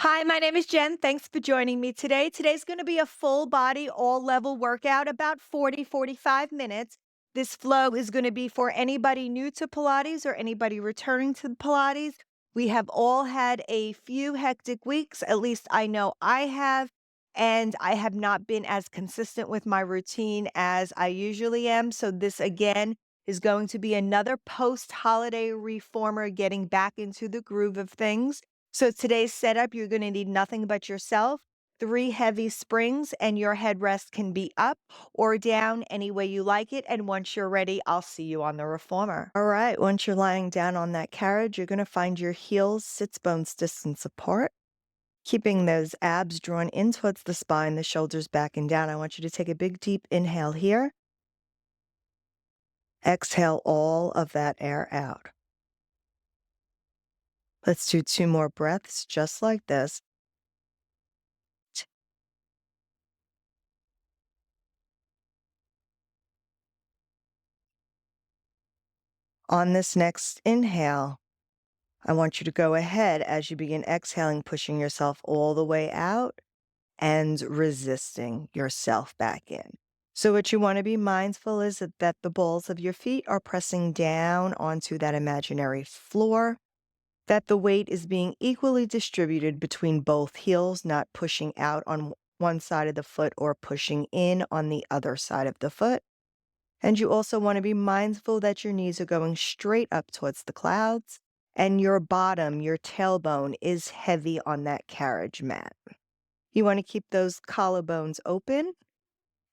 Hi, my name is Jen. Thanks for joining me today. Today's going to be a full body, all level workout, about 45 minutes. This flow is going to be for anybody new to Pilates or anybody returning to Pilates. We have all had a few hectic weeks, at least I know I have, and I have not been as consistent with my routine as I usually am. So, this again is going to be another post holiday reformer getting back into the groove of things. So today's setup, you're going to need nothing but yourself, three heavy springs, and your headrest can be up or down any way you like it. And once you're ready, I'll see you on the reformer. All right, once you're lying down on that carriage, you're going to find your heels sits bones distance apart, keeping those abs drawn in towards the spine, the shoulders back and down. I want you to take a big deep inhale here. Exhale all of that air out. Let's do two more breaths just like this. On this next inhale, I want you to go ahead as you begin exhaling, pushing yourself all the way out and resisting yourself back in. So what you want to be mindful is that the balls of your feet are pressing down onto that imaginary floor, that the weight is being equally distributed between both heels, not pushing out on one side of the foot or pushing in on the other side of the foot. And you also want to be mindful that your knees are going straight up towards the clouds and your bottom, your tailbone is heavy on that carriage mat. You want to keep those collarbones open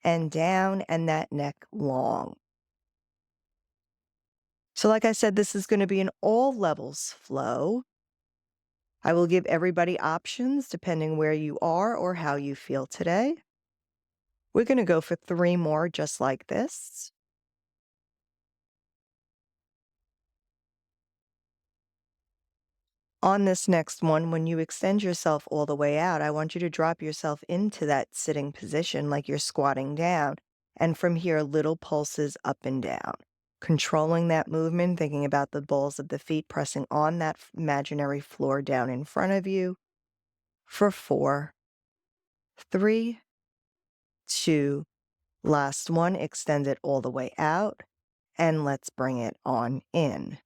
and down and that neck long. So like I said, this is going to be an all levels flow. I will give everybody options depending where you are or how you feel today. We're going to go for three more just like this. On this next one, when you extend yourself all the way out, I want you to drop yourself into that sitting position like you're squatting down. And from here, little pulses up and down. Controlling that movement, thinking about the balls of the feet pressing on that imaginary floor down in front of you. For 4, 3, 2, last one, extend it all the way out. And let's bring it on in.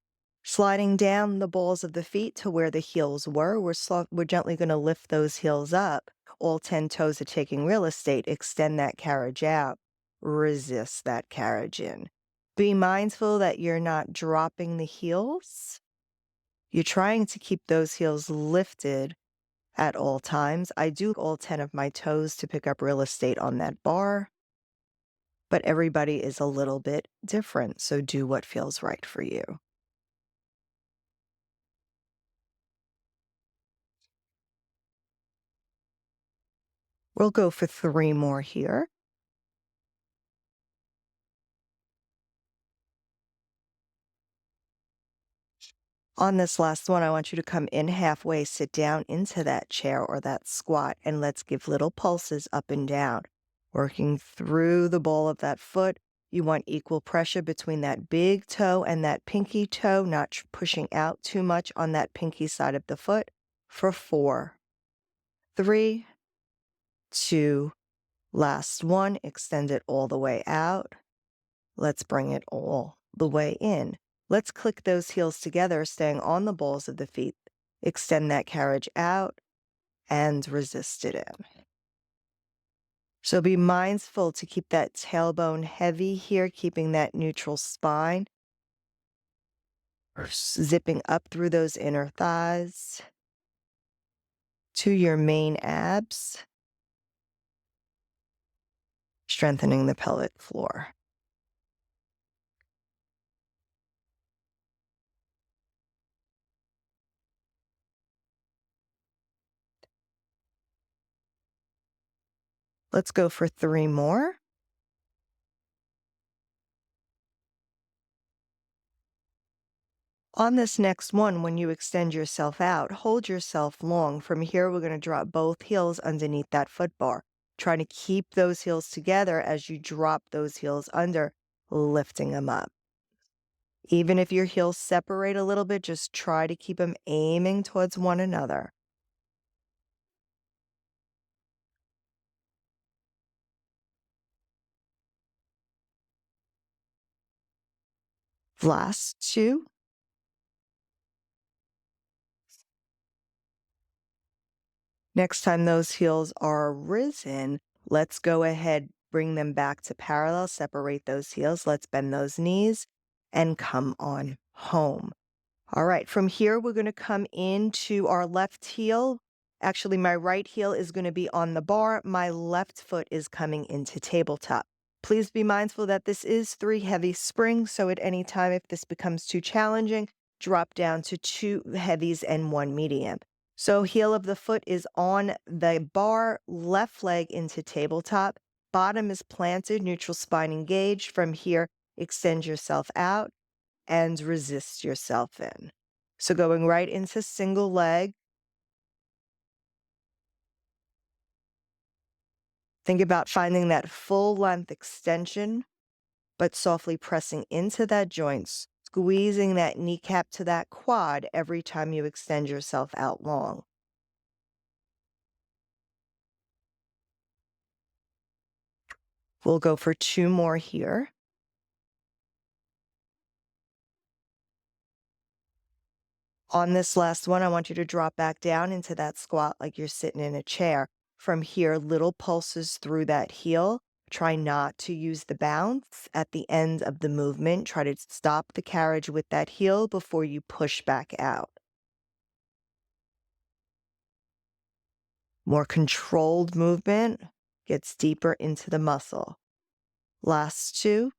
Sliding down the balls of the feet to where the heels were, we're gently going to lift those heels up. All 10 toes are taking real estate. Extend that carriage out. Resist that carriage in. Be mindful that you're not dropping the heels. You're trying to keep those heels lifted at all times. I do all 10 of my toes to pick up real estate on that bar, but everybody is a little bit different, so do what feels right for you. We'll go for 3 more here. On this last one, I want you to come in halfway, sit down into that chair or that squat, and let's give little pulses up and down. Working through the ball of that foot. You want equal pressure between that big toe and that pinky toe, not pushing out too much on that pinky side of the foot. For 4, 3, 2, last one. Extend it all the way out. Let's bring it all the way in. Let's click those heels together, staying on the balls of the feet. Extend that carriage out and resist it in. So be mindful to keep that tailbone heavy here, keeping that neutral spine. Zipping up through those inner thighs to your main abs, strengthening the pelvic floor. Let's go for 3 more. On this next one, when you extend yourself out, hold yourself long. From here, we're going to drop both heels underneath that foot bar. Try to keep those heels together as you drop those heels under, lifting them up. Even if your heels separate a little bit, just try to keep them aiming towards one another. Last two. Next time those heels are risen, let's go ahead, bring them back to parallel, separate those heels. Let's bend those knees and come on home. All right, from here, we're going to come into our left heel. Actually, my right heel is going to be on the bar. My left foot is coming into tabletop. Please be mindful that this is 3 heavy springs, so at any time, if this becomes too challenging, drop down to 2 heavies and 1 medium. So heel of the foot is on the bar, left leg into tabletop, bottom is planted, neutral spine engaged. From here, extend yourself out and resist yourself in. So going right into single leg. Think about finding that full length extension, but softly pressing into that joint, squeezing that kneecap to that quad every time you extend yourself out long. We'll go for 2 more here. On this last one, I want you to drop back down into that squat like you're sitting in a chair. From here, little pulses through that heel. Try not to use the bounce at the end of the movement. Try to stop the carriage with that heel before you push back out. More controlled movement gets deeper into the muscle. Last 2.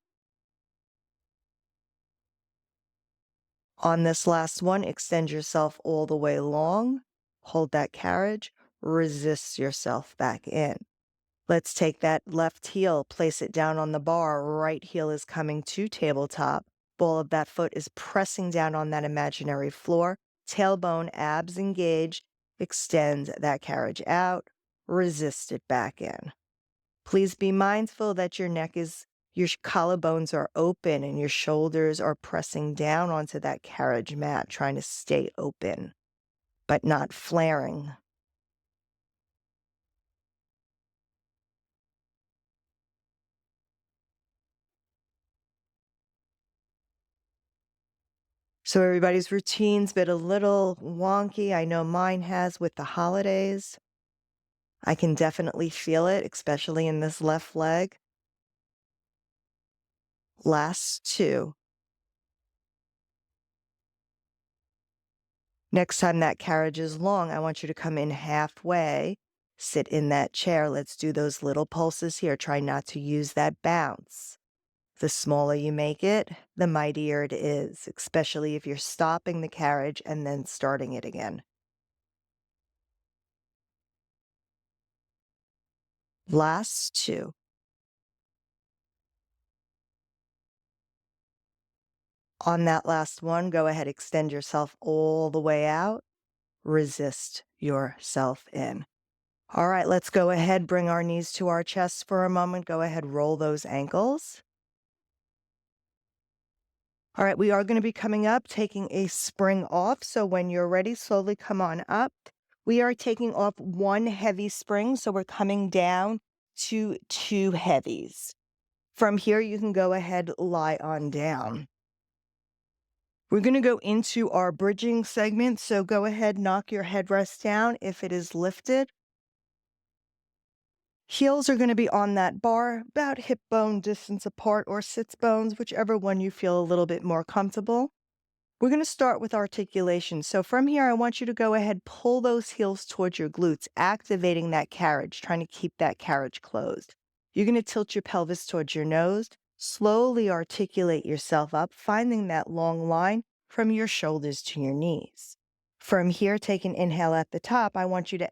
On this last one, extend yourself all the way long. Hold that carriage. Resist yourself back in. Let's take that left heel, place it down on the bar. Right heel is coming to tabletop. Ball of that foot is pressing down on that imaginary floor. Tailbone, abs engaged. Extend that carriage out. Resist it back in. Please be mindful that your collarbones are open and your shoulders are pressing down onto that carriage mat, trying to stay open, but not flaring. So everybody's routine's been a little wonky. I know mine has with the holidays. I can definitely feel it, especially in this left leg. Last 2. Next time that carriage is long, I want you to come in halfway, sit in that chair. Let's do those little pulses here. Try not to use that bounce. The smaller you make it, the mightier it is, especially if you're stopping the carriage and then starting it again. Last 2. On that last one, go ahead, extend yourself all the way out. Resist yourself in. All right, let's go ahead, bring our knees to our chest for a moment. Go ahead, roll those ankles. All right, we are going to be coming up, taking a spring off. So when you're ready, slowly come on up. We are taking off 1 heavy spring, so we're coming down to 2 heavies. From here, you can go ahead, lie on down. We're going to go into our bridging segment, so go ahead, knock your headrest down if it is lifted. Heels are going to be on that bar, about hip bone distance apart or sits bones, whichever one you feel a little bit more comfortable. We're going to start with articulation. So from here, I want you to go ahead, pull those heels towards your glutes, activating that carriage, trying to keep that carriage closed. You're going to tilt your pelvis towards your nose, slowly articulate yourself up, finding that long line from your shoulders to your knees. From here, take an inhale at the top. I want you to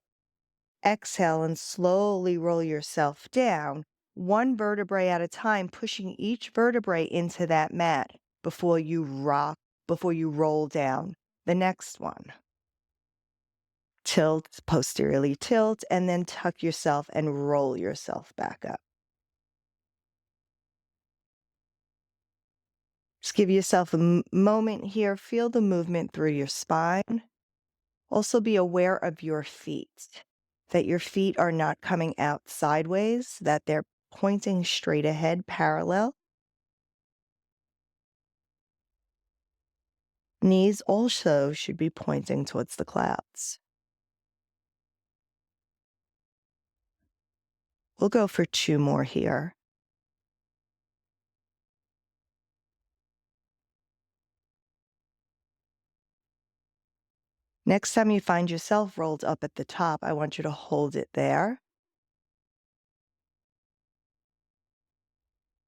exhale and slowly roll yourself down, 1 vertebrae at a time, pushing each vertebrae into that mat before you roll down the next one. Tilt, posteriorly tilt, and then tuck yourself and roll yourself back up. Just give yourself a moment here. Feel the movement through your spine. Also be aware of your feet, that your feet are not coming out sideways, that they're pointing straight ahead, parallel. Knees also should be pointing towards the clouds. We'll go for 2 more here. Next time you find yourself rolled up at the top, I want you to hold it there.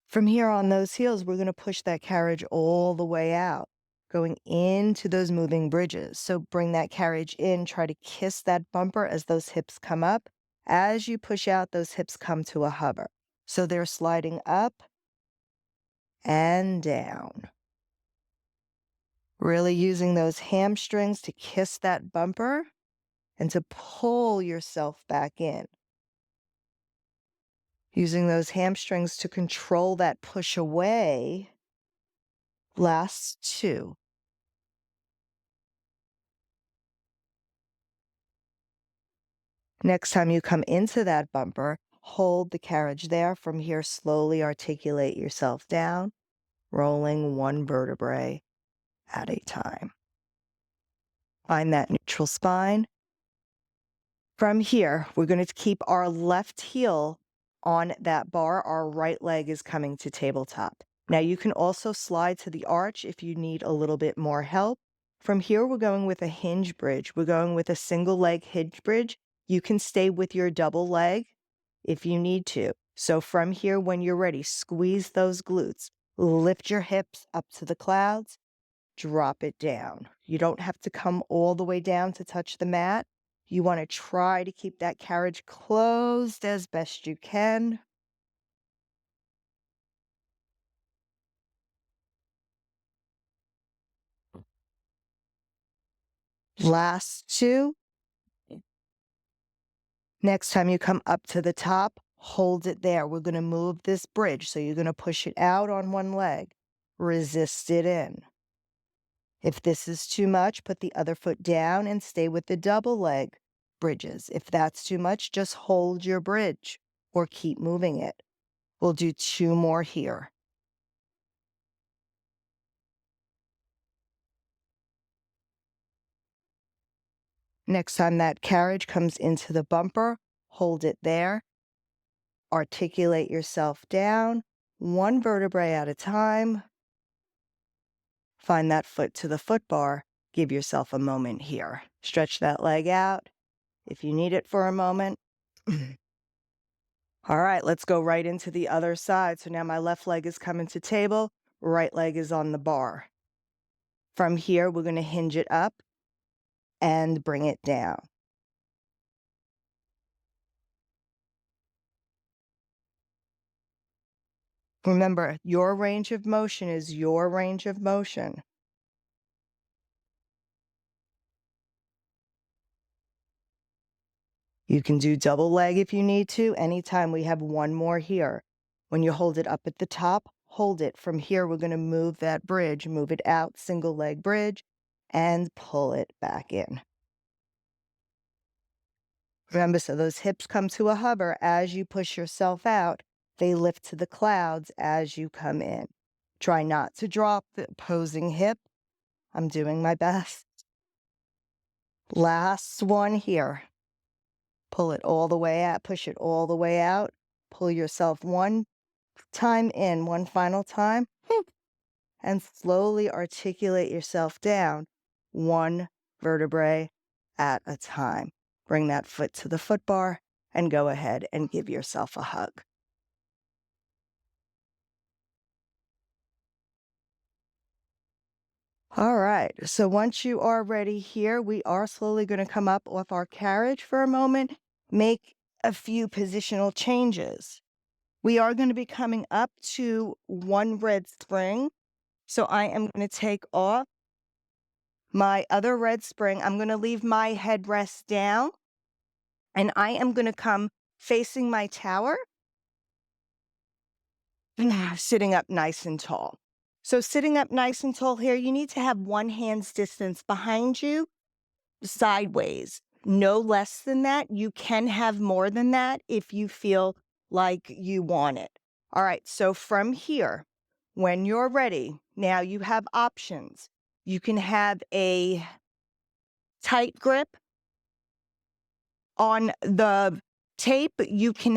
From here on those heels, we're going to push that carriage all the way out, going into those moving bridges. So bring that carriage in, try to kiss that bumper as those hips come up. As you push out, those hips come to a hover. So they're sliding up and down. Really using those hamstrings to kiss that bumper and to pull yourself back in. Using those hamstrings to control that push away. Last 2. Next time you come into that bumper, hold the carriage there. From here, slowly articulate yourself down, rolling 1 vertebrae at a time. Find that neutral spine. From here, we're going to keep our left heel on that bar. Our right leg is coming to tabletop. Now you can also slide to the arch if you need a little bit more help. From here, we're going with a hinge bridge. We're going with a single leg hinge bridge. You can stay with your double leg if you need to. So from here, when you're ready, squeeze those glutes, lift your hips up to the clouds, drop it down. You don't have to come all the way down to touch the mat. You want to try to keep that carriage closed as best you can. Last 2. Next time you come up to the top, hold it there. We're going to move this bridge. So you're going to push it out on one leg, resist it in. If this is too much, put the other foot down and stay with the double leg bridges. If that's too much, just hold your bridge or keep moving it. We'll do 2 more here. Next time that carriage comes into the bumper, hold it there. Articulate yourself down, 1 vertebrae at a time. Find that foot to the foot bar. Give yourself a moment here. Stretch that leg out if you need it for a moment. All right, let's go right into the other side. So now my left leg is coming to table, right leg is on the bar. From here, we're going to hinge it up and bring it down. Remember, your range of motion is your range of motion. You can do double leg if you need to. Anytime, we have 1 more here. When you hold it up at the top, hold it. From here, we're going to move that bridge, move it out, single leg bridge, and pull it back in. Remember, so those hips come to a hover as you push yourself out. They lift to the clouds as you come in. Try not to drop the opposing hip. I'm doing my best. Last one here. Pull it all the way out, push it all the way out. Pull yourself 1 time in, 1 final time, and slowly articulate yourself down, 1 vertebrae at a time. Bring that foot to the foot bar and go ahead and give yourself a hug. All right, so once you are ready here, we are slowly going to come up off our carriage for a moment, make a few positional changes. We are going to be coming up to 1 red spring. So I am going to take off my other red spring. I'm going to leave my headrest down, and I am going to come facing my tower, sitting up nice and tall. So sitting up nice and tall here, you need to have 1 hand's distance behind you, sideways. No less than that. You can have more than that if you feel like you want it. All right, so from here, when you're ready, now you have options. You can have a tight grip on the tape. You can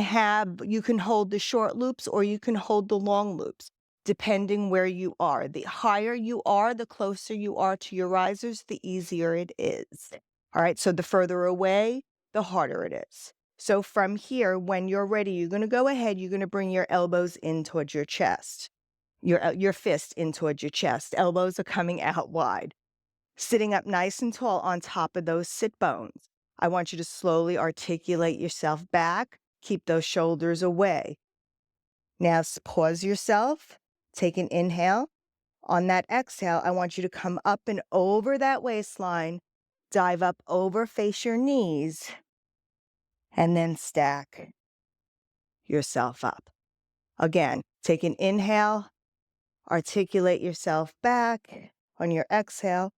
hold the short loops or you can hold the long loops, depending where you are. The higher you are, the closer you are to your risers, the easier it is. All right, so the further away, the harder it is. So from here, when you're ready, you're going to go ahead, you're going to bring your elbows in towards your chest, your fist in towards your chest. Elbows are coming out wide. Sitting up nice and tall on top of those sit bones. I want you to slowly articulate yourself back. Keep those shoulders away. Now pause yourself. Take an inhale. On that exhale, I want you to come up and over that waistline. Dive up over, face your knees, and then stack yourself up. Again, take an inhale. Articulate yourself back. On your exhale,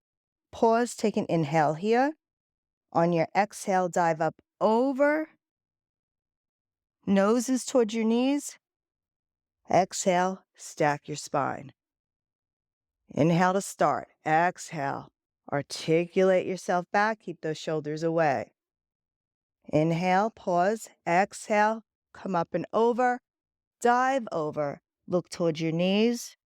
pause, take an inhale here. On your exhale, dive up over. Noses towards your knees. Exhale, stack your spine. Inhale to start. Exhale. Articulate yourself back. Keep those shoulders away. Inhale, pause. Exhale, come up and over. Dive over. Look towards your knees.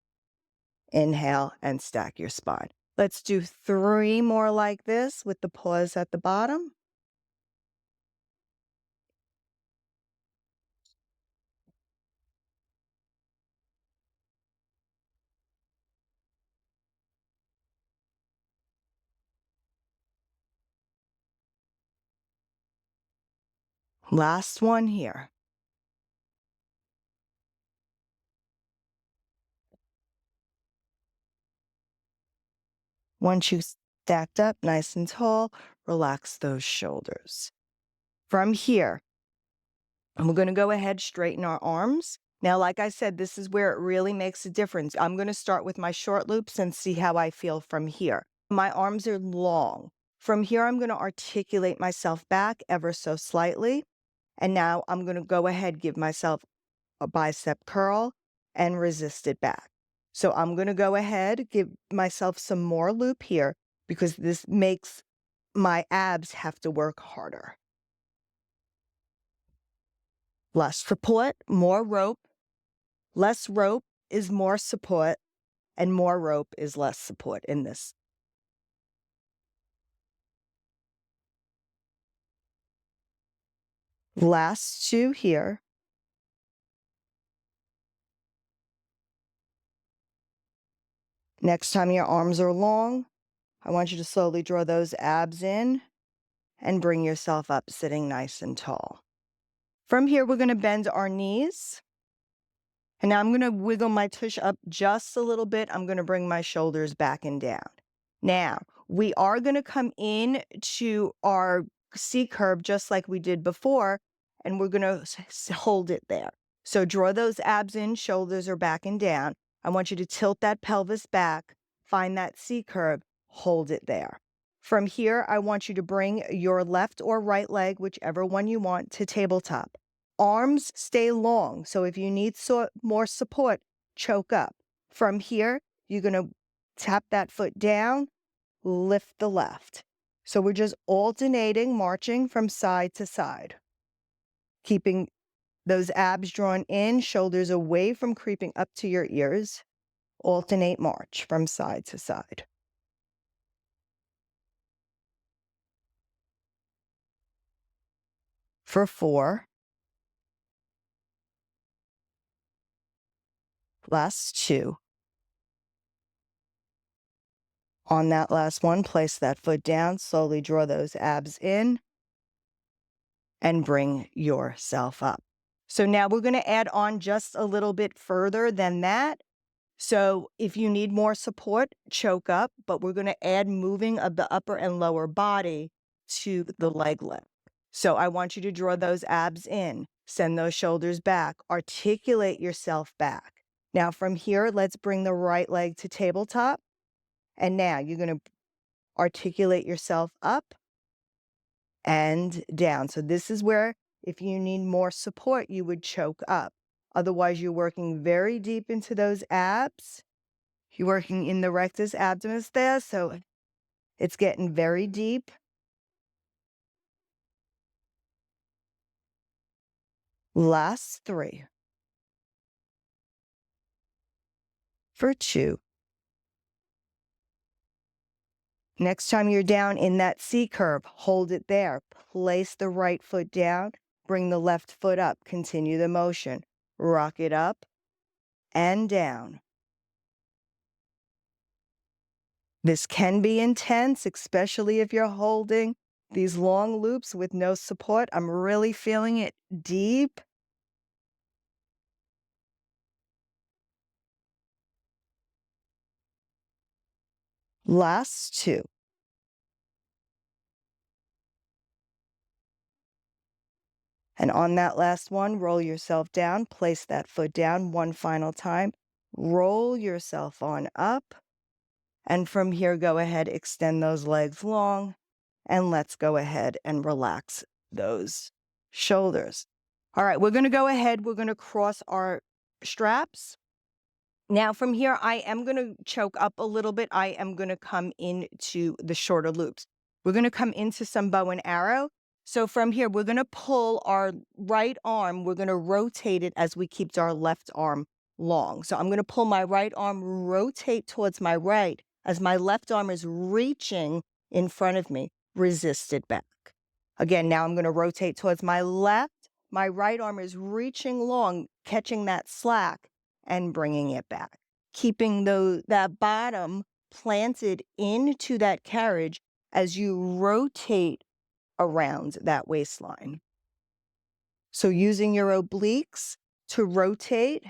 Inhale and stack your spine. Let's do 3 more like this with the pause at the bottom. Last one here. Once you stacked up nice and tall, relax those shoulders. From here, we're going to go ahead, straighten our arms. Now, like I said, this is where it really makes a difference. I'm going to start with my short loops and see how I feel from here. My arms are long. From here, I'm going to articulate myself back ever so slightly. And now I'm going to go ahead, give myself a bicep curl and resist it back. So I'm going to go ahead, give myself some more loop here because this makes my abs have to work harder. Less support, more rope. Less rope is more support, and more rope is less support in this. Last 2 here. Next time your arms are long, I want you to slowly draw those abs in and bring yourself up sitting nice and tall. From here, we're going to bend our knees. And now I'm going to wiggle my tush up just a little bit. I'm going to bring my shoulders back and down. Now, we are going to come in to our C curve just like we did before, and we're going to hold it there. So draw those abs in, shoulders are back and down. I want you to tilt that pelvis back, find that C curve, hold it there. From here, I want you to bring your left or right leg, whichever one you want, to tabletop. Arms stay long, so if you need more support, choke up. From here, you're going to tap that foot down, lift the left. So we're just alternating, marching from side to side. Keeping those abs drawn in, shoulders away from creeping up to your ears. Alternate march from side to side. For 4. Last 2. On that last one, place that foot down, slowly draw those abs in, and bring yourself up. So now we're going to add on just a little bit further than that. So if you need more support, choke up, but we're going to add moving of the upper and lower body to the leg lift. So I want you to draw those abs in, send those shoulders back, articulate yourself back. Now from here, let's bring the right leg to tabletop. And now you're going to articulate yourself up and down. So this is where, if you need more support, you would choke up. Otherwise, you're working very deep into those abs. You're working in the rectus abdominis there, so it's getting very deep. Last 3 for 2. Next time you're down in that C curve, hold it there. Place the right foot down, bring the left foot up, continue the motion. Rock it up and down. This can be intense, especially if you're holding these long loops with no support. I'm really feeling it deep. Last 2. And on that last one, roll yourself down, place that foot down one final time, roll yourself on up. And from here, go ahead, extend those legs long, and let's go ahead and relax those shoulders. All right, we're gonna go ahead, we're gonna cross our straps. Now from here, I am gonna choke up a little bit. I am gonna come into the shorter loops. We're gonna come into some bow and arrow. So from here, we're gonna pull our right arm, we're gonna rotate it as we keep our left arm long. So I'm gonna pull my right arm, rotate towards my right, as my left arm is reaching in front of me, resist it back. Again, now I'm gonna rotate towards my left. My right arm is reaching long, catching that slack and bringing it back. Keeping that bottom planted into that carriage as you rotate around that waistline. So using your obliques to rotate,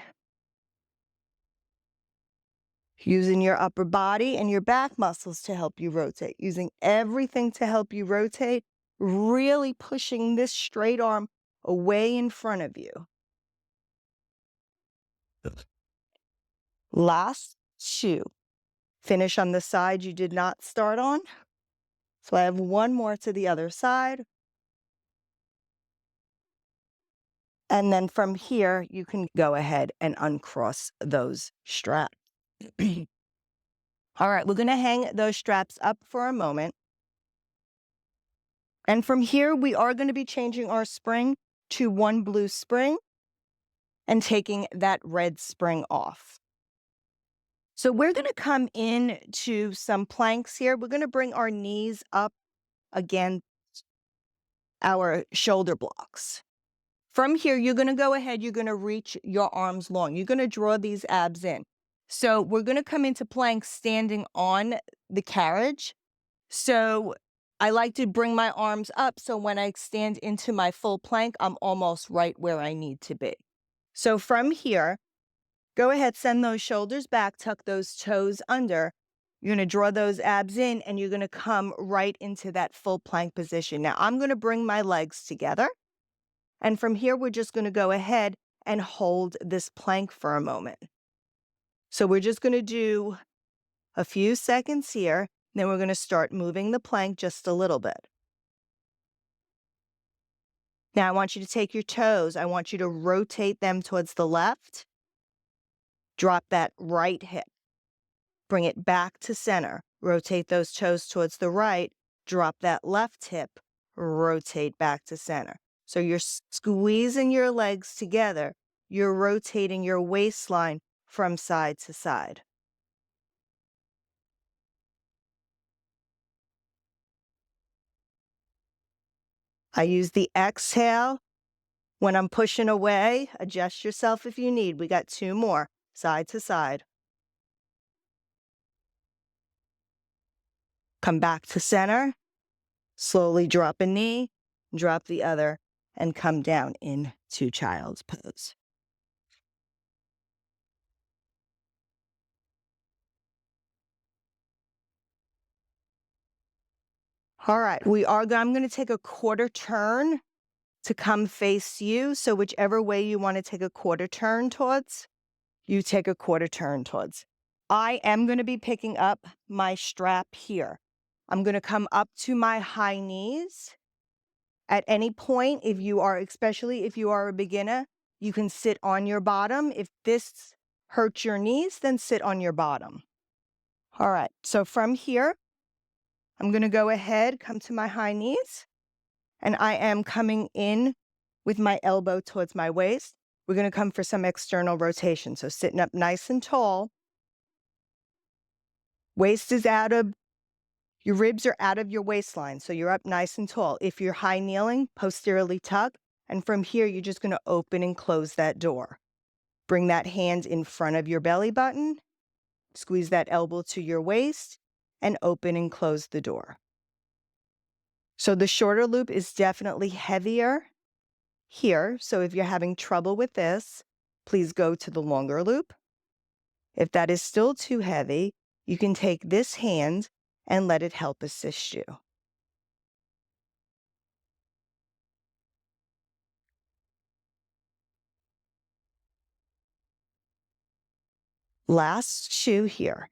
using your upper body and your back muscles to help you rotate, using everything to help you rotate, really pushing this straight arm away in front of you. Last 2. Finish on the side you did not start on. So I have one more to the other side. And then from here, you can go ahead and uncross those straps. All right, we're going to hang those straps up for a moment. And from here, we are going to be changing our spring to one blue spring and taking that red spring off. So we're going to come in to some planks here. We're going to bring our knees up against our shoulder blocks. From here, you're going to go ahead, you're going to reach your arms long. You're going to draw these abs in. So we're going to come into plank standing on the carriage. So I like to bring my arms up so when I stand into my full plank, I'm almost right where I need to be. So from here, go ahead, send those shoulders back, tuck those toes under. You're going to draw those abs in and you're going to come right into that full plank position. Now I'm going to bring my legs together. And from here, we're just going to go ahead and hold this plank for a moment. So we're just going to do a few seconds here. Then we're going to start moving the plank just a little bit. Now I want you to take your toes. I want you to rotate them towards the left. Drop that right hip. Bring it back to center. Rotate those toes towards the right. Drop that left hip. Rotate back to center. So you're squeezing your legs together. You're rotating your waistline from side to side. I use the exhale when I'm pushing away. Adjust yourself if you need. We got 2 more, side to side. Come back to center. Slowly drop a knee, drop the other, and come down into child's pose. All right, I'm going to take a quarter turn to come face you. So whichever way you want to take a quarter turn towards, you take a quarter turn towards. I am going to be picking up my strap here. I'm going to come up to my high knees. At any point, especially if you are a beginner, you can sit on your bottom. If this hurts your knees, then sit on your bottom. All right, so from here, I'm gonna go ahead, come to my high knees, and I am coming in with my elbow towards my waist. We're gonna come for some external rotation. So sitting up nice and tall, waist is out of, your ribs are out of your waistline, so you're up nice and tall. If you're high kneeling, posteriorly tuck, and from here, you're just gonna open and close that door. Bring that hand in front of your belly button, squeeze that elbow to your waist, and open and close the door. So the shorter loop is definitely heavier here. So if you're having trouble with this, please go to the longer loop. If that is still too heavy, you can take this hand and let it help assist you. Last shoe here.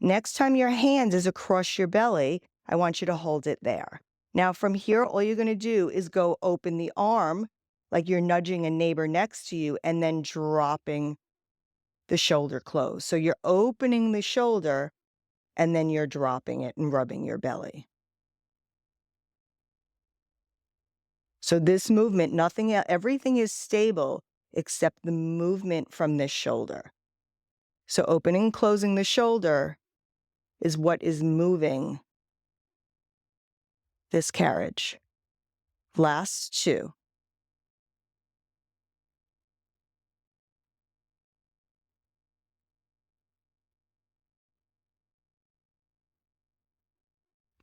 Next time your hand is across your belly, I want you to hold it there. Now from here, all you're gonna do is go open the arm like you're nudging a neighbor next to you and then dropping the shoulder close. So you're opening the shoulder and then you're dropping it and rubbing your belly. So this movement, everything is stable except the movement from this shoulder. So opening and closing the shoulder is what is moving this carriage. Last two.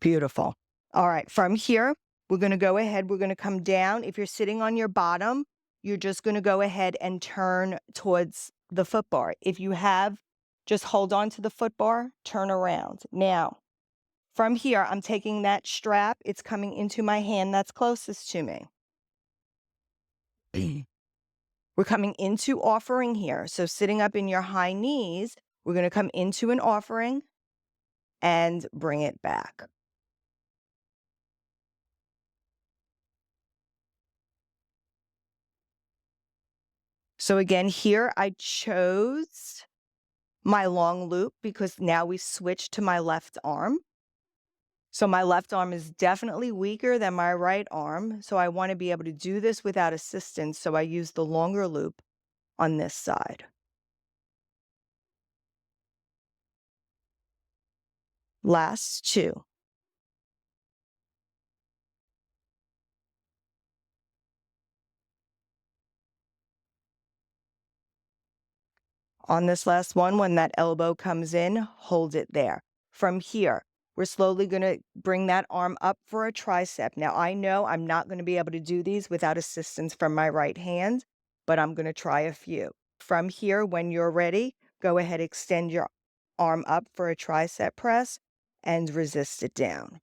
Beautiful. All right, from here, we're gonna go ahead, we're gonna come down. If you're sitting on your bottom, you're just gonna go ahead and turn towards the foot bar. If you have, just hold on to the foot bar, turn around. Now, from here, I'm taking that strap, it's coming into my hand that's closest to me. We're coming into offering here. So sitting up in your high knees, we're gonna come into an offering and bring it back. So again, here I chose my long loop because now we switch to my left arm. So my left arm is definitely weaker than my right arm. So I want to be able to do this without assistance. So I use the longer loop on this side. Last two. On this last one, when that elbow comes in, hold it there. From here, we're slowly going to bring that arm up for a tricep. Now, I know I'm not going to be able to do these without assistance from my right hand, but I'm going to try a few. From here, when you're ready, go ahead, extend your arm up for a tricep press and resist it down.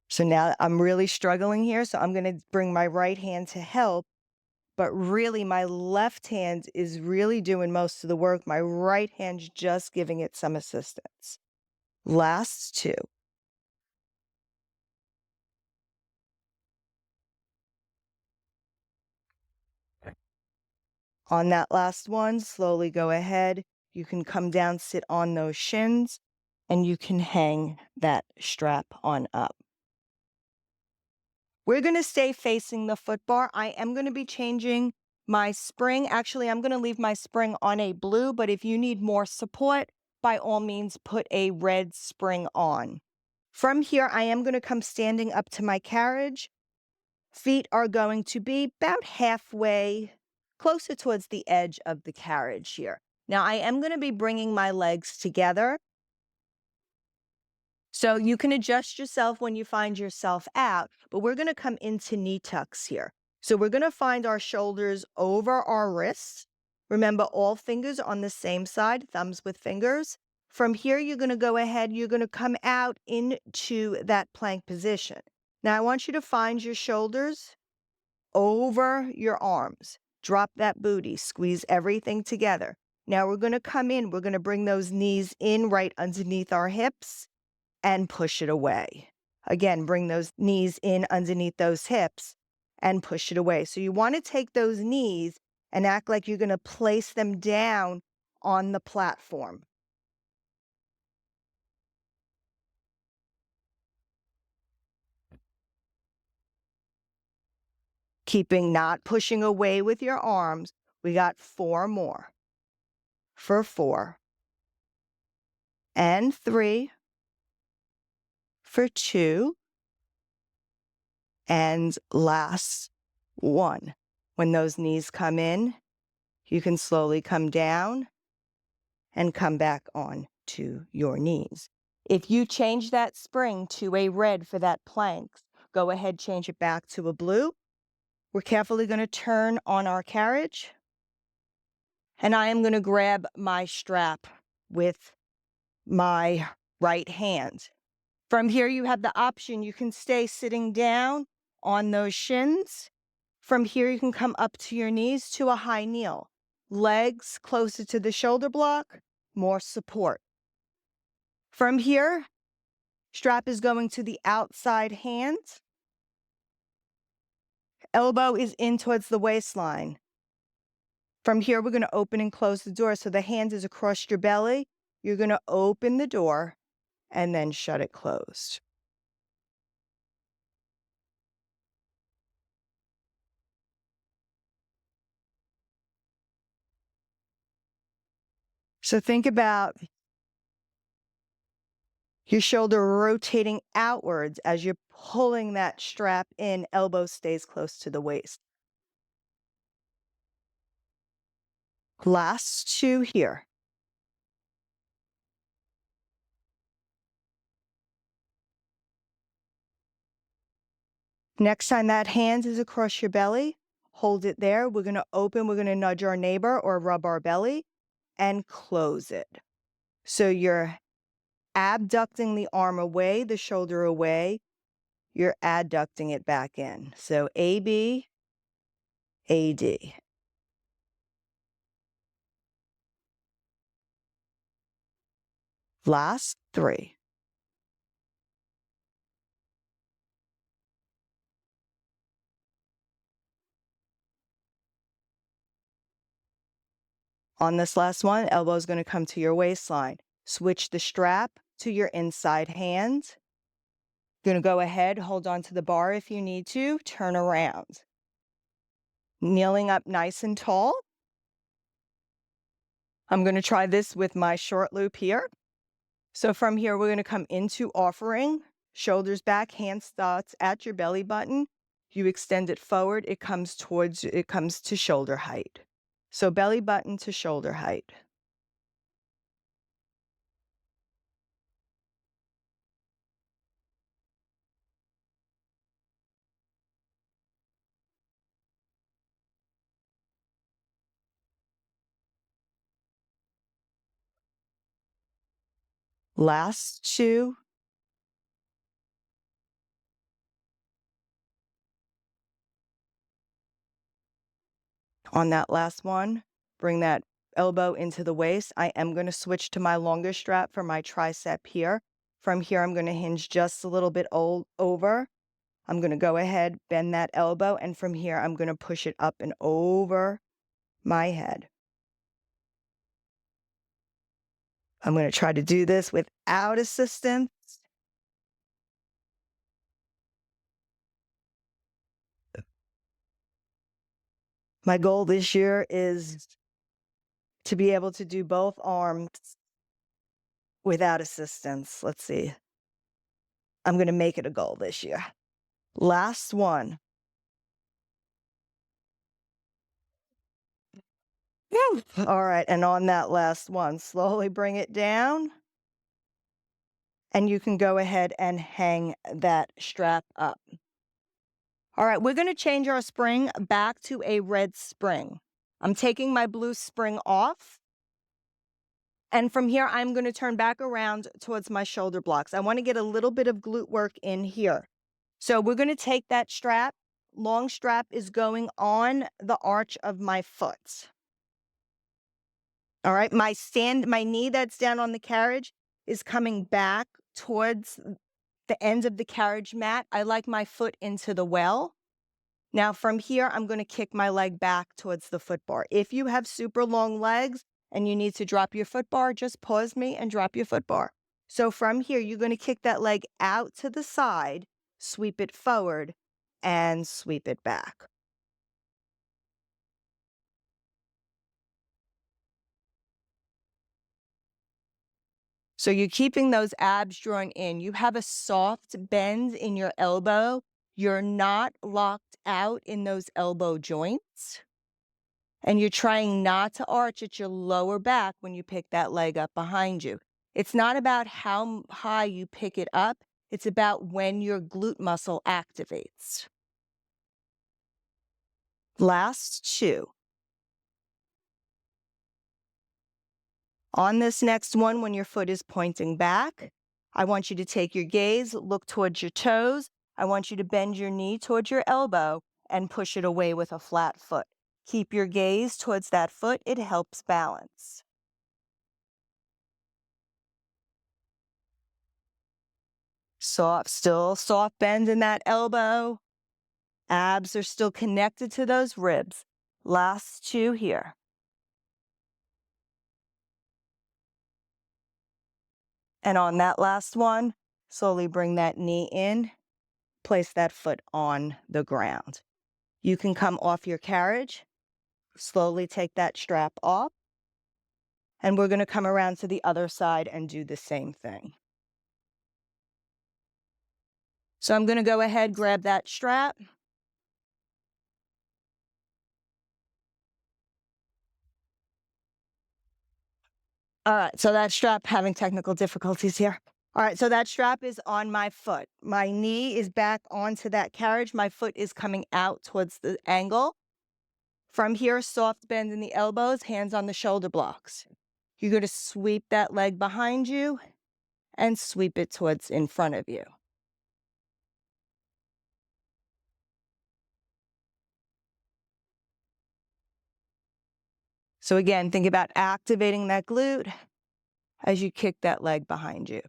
So now I'm really struggling here, so I'm going to bring my right hand to help. But really, my left hand is really doing most of the work. My right hand's just giving it some assistance. Last two. On that last one, slowly go ahead. You can come down, sit on those shins, and you can hang that strap on up. We're going to stay facing the foot bar. I am going to be changing my spring. Actually, I'm going to leave my spring on a blue, but if you need more support, by all means, put a red spring on. From here, I am going to come standing up to my carriage. Feet are going to be about halfway, closer towards the edge of the carriage here. Now, I am going to be bringing my legs together. So you can adjust yourself when you find yourself out, but we're going to come into knee tucks here. So we're going to find our shoulders over our wrists. Remember, all fingers on the same side, thumbs with fingers. From here, you're going to go ahead, you're going to come out into that plank position. Now, I want you to find your shoulders over your arms. Drop that booty, squeeze everything together. Now we're going to come in. We're going to bring those knees in right underneath our hips and push it away. Again, bring those knees in underneath those hips and push it away. So you want to take those knees and act like you're going to place them down on the platform. Keeping, not pushing away with your arms. We got 4 more. For 4. And 3. For 2. And last 1. When those knees come in, you can slowly come down and come back on to your knees. If you change that spring to a red for that plank, go ahead, change it back to a blue. We're carefully going to turn on our carriage. And I am going to grab my strap with my right hand. From here, you have the option. You can stay sitting down on those shins. From here, you can come up to your knees to a high kneel. Legs closer to the shoulder block, more support. From here, strap is going to the outside hand. Elbow is in towards the waistline. From here, we're going to open and close the door. So the hand is across your belly. You're going to open the door and then shut it closed. So think about your shoulder rotating outwards as you're pulling that strap in. Elbow stays close to the waist. Last 2 here. Next time that hand is across your belly, hold it there. We're going to open. We're going to nudge our neighbor or rub our belly and close it. So you're abducting the arm away, the shoulder away. You're adducting it back in. So AB, AD. Last 3. On this last one, elbow is going to come to your waistline. Switch the strap to your inside hand. You're going to go ahead, hold on to the bar if you need to, turn around. Kneeling up nice and tall. I'm going to try this with my short loop here. So from here, we're going to come into offering, shoulders back, hand starts at your belly button. You extend it forward, it comes to shoulder height. So belly button to shoulder height. Last 2. On that last one, bring that elbow into the waist. I am going to switch to my longer strap for my tricep here. From here, I'm going to hinge just a little bit over. I'm going to go ahead, bend that elbow, and from here, I'm going to push it up and over my head. I'm going to try to do this without assistance. My goal this year is to be able to do both arms without assistance. Let's see. I'm going to make it a goal this year. Last one. All right, and on that last one, slowly bring it down. And you can go ahead and hang that strap up. All right, we're going to change our spring back to a red spring. I'm taking my blue spring off. And from here, I'm going to turn back around towards my shoulder blocks. I want to get a little bit of glute work in here. So we're going to take that strap. Long strap is going on the arch of my foot. All right, my knee that's down on the carriage is coming back towards the end of the carriage mat. I like my foot into the well. Now from here, I'm going to kick my leg back towards the foot bar. If you have super long legs and you need to drop your foot bar, just pause me and drop your foot bar. So from here, you're going to kick that leg out to the side, sweep it forward, and sweep it back. So you're keeping those abs drawn in. You have a soft bend in your elbow. You're not locked out in those elbow joints. And you're trying not to arch at your lower back when you pick that leg up behind you. It's not about how high you pick it up. It's about when your glute muscle activates. Last two. On this next one, when your foot is pointing back, I want you to take your gaze, look towards your toes. I want you to bend your knee towards your elbow and push it away with a flat foot. Keep your gaze towards that foot. It helps balance. Still soft bend in that elbow. Abs are still connected to those ribs. Last two here. And on that last one, slowly bring that knee in, place that foot on the ground. You can come off your carriage, slowly take that strap off, and we're going to come around to the other side and do the same thing. So I'm going to go ahead, grab that strap. All right, so that strap, having technical difficulties here. All right, so that strap is on my foot. My knee is back onto that carriage. My foot is coming out towards the angle. From here, soft bend in the elbows, hands on the shoulder blocks. You're going to sweep that leg behind you and sweep it towards in front of you. So again, think about activating that glute as you kick that leg behind you.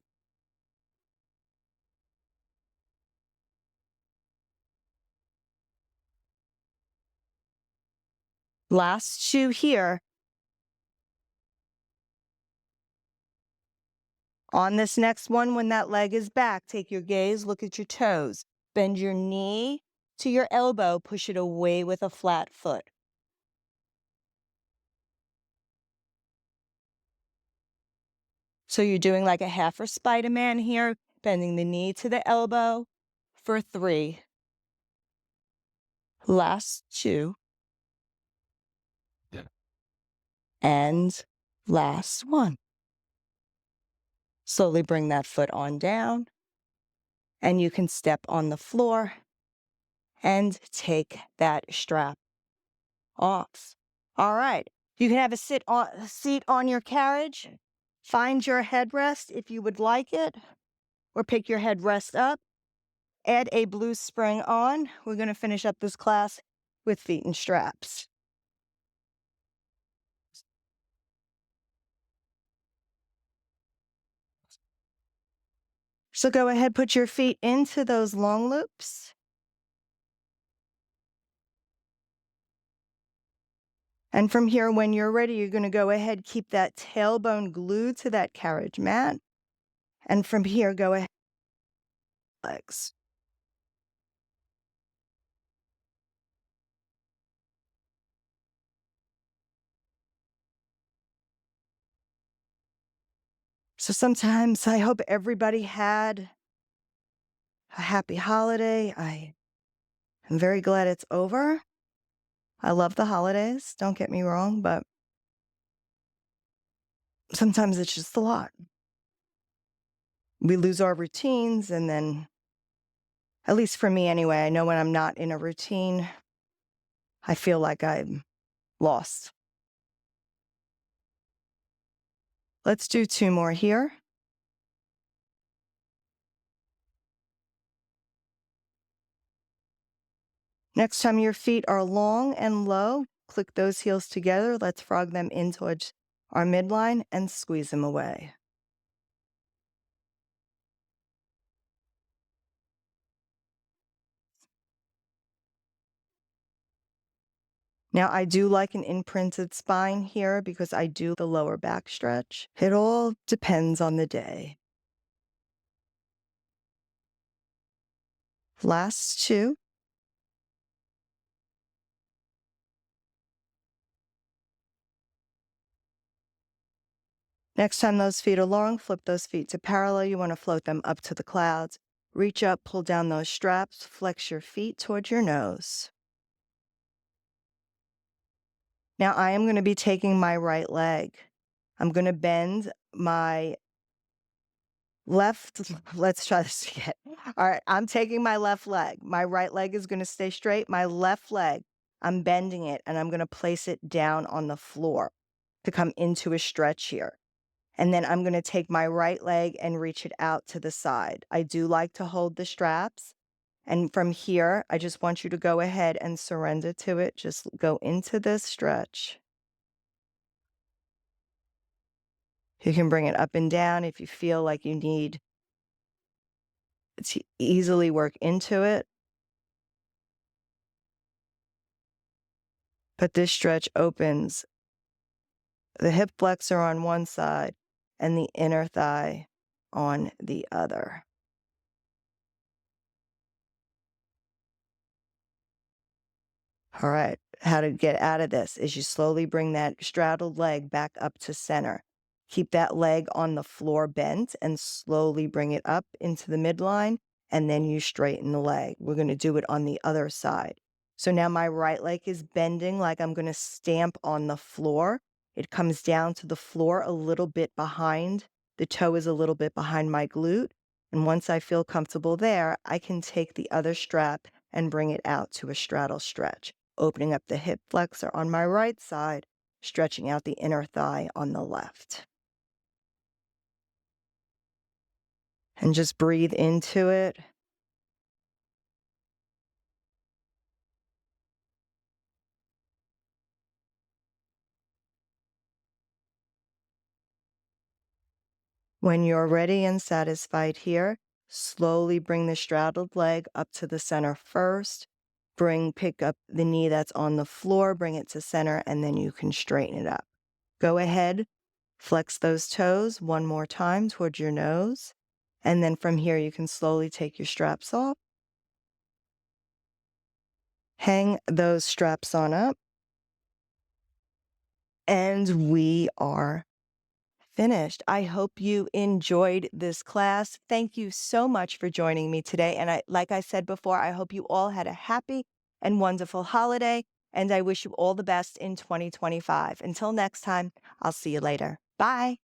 Last two here. On this next one, when that leg is back, take your gaze, look at your toes. Bend your knee to your elbow, push it away with a flat foot. So you're doing like a half or Spider-Man here, bending the knee to the elbow for 3. Last 2. Yeah. And last 1. Slowly bring that foot on down, and you can step on the floor and take that strap off. All right. You can have a seat on your carriage. Find your headrest if you would like it, or pick your headrest up. Add a blue spring on. We're going to finish up this class with feet and straps. So go ahead, put your feet into those long loops. And from here, when you're ready, you're going to go ahead, keep that tailbone glued to that carriage mat. And from here, go ahead, legs. So sometimes I hope everybody had a happy holiday. I am very glad it's over. I love the holidays, don't get me wrong, but sometimes it's just a lot. We lose our routines, and then, at least for me anyway, I know when I'm not in a routine, I feel like I'm lost. Let's do 2 more here. Next time your feet are long and low, click those heels together. Let's frog them in towards our midline, and squeeze them away. Now, I do like an imprinted spine here because I do the lower back stretch. It all depends on the day. Last two. Next time those feet are long, flip those feet to parallel. You want to float them up to the clouds. Reach up, pull down those straps, flex your feet towards your nose. Now I am going to be taking my right leg. I'm going to bend my left. Let's try this again. All right, I'm taking my left leg. My right leg is going to stay straight. My left leg, I'm bending it and I'm going to place it down on the floor to come into a stretch here. And then I'm going to take my right leg and reach it out to the side. I do like to hold the straps. And from here, I just want you to go ahead and surrender to it. Just go into this stretch. You can bring it up and down if you feel like you need to easily work into it. But this stretch opens the hip flexor on one side and the inner thigh on the other. All right, how to get out of this is you slowly bring that straddled leg back up to center. Keep that leg on the floor bent and slowly bring it up into the midline, and then you straighten the leg. We're going to do it on the other side. So now my right leg is bending like I'm going to stamp on the floor. It comes down to the floor a little bit behind. The toe is a little bit behind my glute. And once I feel comfortable there, I can take the other strap and bring it out to a straddle stretch, opening up the hip flexor on my right side, stretching out the inner thigh on the left. And just breathe into it. When you're ready and satisfied here, slowly bring the straddled leg up to the center first. Pick up the knee that's on the floor, bring it to center, and then you can straighten it up. Go ahead, flex those toes one more time towards your nose. And then from here, you can slowly take your straps off. Hang those straps on up. And we are finished. I hope you enjoyed this class. Thank you so much for joining me today. And like I said before, I hope you all had a happy and wonderful holiday. And I wish you all the best in 2025. Until next time, I'll see you later. Bye.